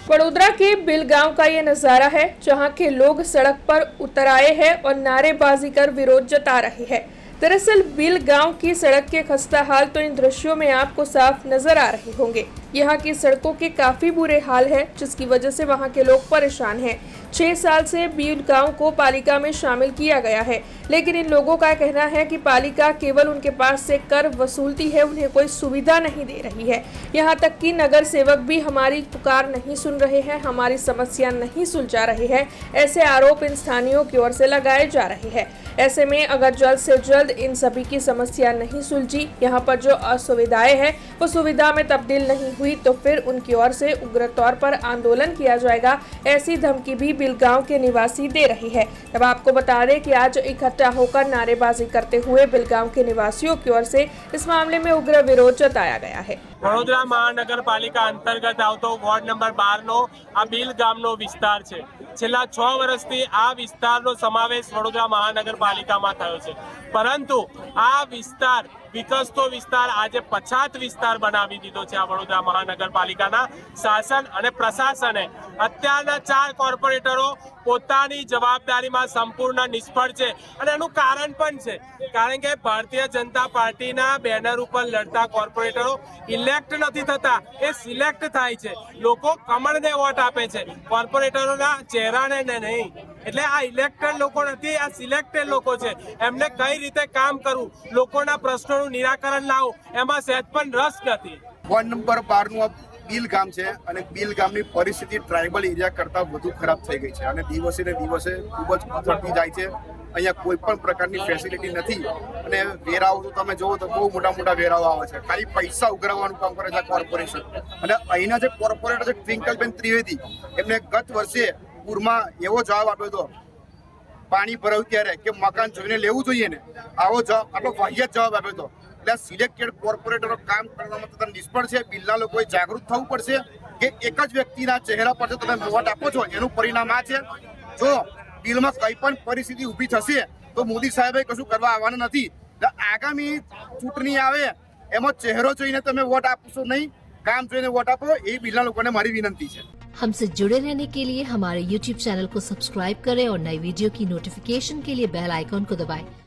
वडोदरा के बिल गांव का ये नजारा है, जहां के लोग सड़क पर उतर आए हैं और नारेबाजी कर विरोध जता रहे हैं। दरअसल बिल गांव की सड़क के खस्ता हाल तो इन दृश्यों में आपको साफ नजर आ रहे होंगे। यहाँ की सड़कों के काफी बुरे हाल है, जिसकी वजह से वहाँ के लोग परेशान हैं। 6 साल से बिल गांव को पालिका में शामिल किया गया है, लेकिन इन लोगों का कहना है कि पालिका केवल उनके पास से कर वसूलती है, उन्हें कोई सुविधा नहीं दे रही है। यहाँ तक कि नगर सेवक भी हमारी पुकार नहीं सुन रहे हैं, हमारी समस्या नहीं सुलझा रहे हैं। ऐसे आरोप इन स्थानीयों की ओर से लगाए जा रहे हैं। ऐसे में अगर जल्द से जल्द इन सभी की समस्या नहीं सुलझी, यहाँ पर जो असुविधाएं हैं वो सुविधा में तब्दील नहीं हुई, तो फिर उनकी ओर से उग्र तौर पर आंदोलन किया जाएगा। ऐसी धमकी भी बिल गांव के निवासी दे रहे हैं। अब आपको बता दें कि आज इकट्ठा होकर नारेबाजी करते हुए बिल गांव के निवासियों की ओर से इस मामले में उग्र विरोध जताया गया है। વડોદરા મહાનગરપાલિકા અંતર્ગત આવતો વોર્ડ નંબર 12નો આ બિલ ગામનો વિસ્તાર છે। છેલ્લા 6 વર્ષથી આ વિસ્તારનો સમાવેશ વડોદરા મહાનગરપાલિકામાં થયો છે, પરંતુ આ વિસ્તાર વિકસતો વિસ્તાર આજે પછાત વિસ્તાર બનાવી દીધો છે। આ વડોદરા મહાનગરપાલિકાના શાસન અને પ્રશાસને અત્યારના 4 કોર્પોરેટરો પોતાની જવાબદારીમાં સંપૂર્ણ નિષ્ફળ છે અને એનું કારણ પણ છે, કારણ કે ભારતીય જનતા પાર્ટીના બેનર ઉપર લડતા કોર્પોરેટરો ઇલેક્ટ નથી થતા, એ સિલેક્ટ થાય છે। લોકો કમળને વોટ આપે છે, કોર્પોરેટરોના ચહેરાને નહીં। એટલે આ ઇલેક્ટેડ લોકો નથી, આ સિલેક્ટેડ લોકો છે। એમને કઈ રીતે કામ કરવું, લોકોના પ્રશ્નોનું નિરાકરણ લાવવું, એમાં સહેજ પણ રસ નથી। વોર્ડ નંબર 12નું બિલ ગામ છે અને બિલ ગામની પરિસ્થિતિ ટ્રાઇબલ એરિયા કરતાં વધુ ખરાબ થઈ ગઈ છે અને દિવસે ને દિવસે ખૂબ જ કથળતી જાય છે। અહીંયા કોઈ પણ પ્રકારની ફેસિલિટી નથી અને વેરાઓ તો તમે જુઓ તો બહુ મોટા મોટા વેરાઓ આવે છે, ખાલી પૈસા ઉઘરાવવાનું કામ કરે છે કોર્પોરેશન। અને અહીંના જે કોર્પોરેટર છે ટ્વિંકલબેન ત્રિવેદી, એમને ગત વર્ષે પૂરમાં એવો જવાબ આપ્યો હતો પાણી ભરાયું ત્યારે કે મકાન જોઈને લેવું જોઈએ ને, આવો જવાબ, આટલો વાહિયાત જવાબ આપ્યો હતો। એટલે સિલેક્ટેડ કોર્પોરેટરો કામ કરવામાં તદ્દન નિષ્ફળ છે। બિલના લોકોએ જાગૃત થવું પડશે કે એક જ વ્યક્તિના ચહેરા પર તમે વોટ આપો છો, એનું પરિણામ આ છે। જો બિલમાં કંઈ પણ પરિસ્થિતિ ઊભી થશે તો મોદી સાહેબે કશું કરવા આવવાના નથી। આગામી ચૂંટણી આવે એમાં ચહેરો જોઈને તમે વોટ આપશો નહીં, काम જોઈને વોટ આપો, એ બિલના લોકોને મારી વિનંતી છે। हमसे जुड़े रहने के लिए हमारे YouTube चैनल को सब्सक्राइब करें और नई वीडियो की नोटिफिकेशन के लिए बेल आइकॉन को दबाएं।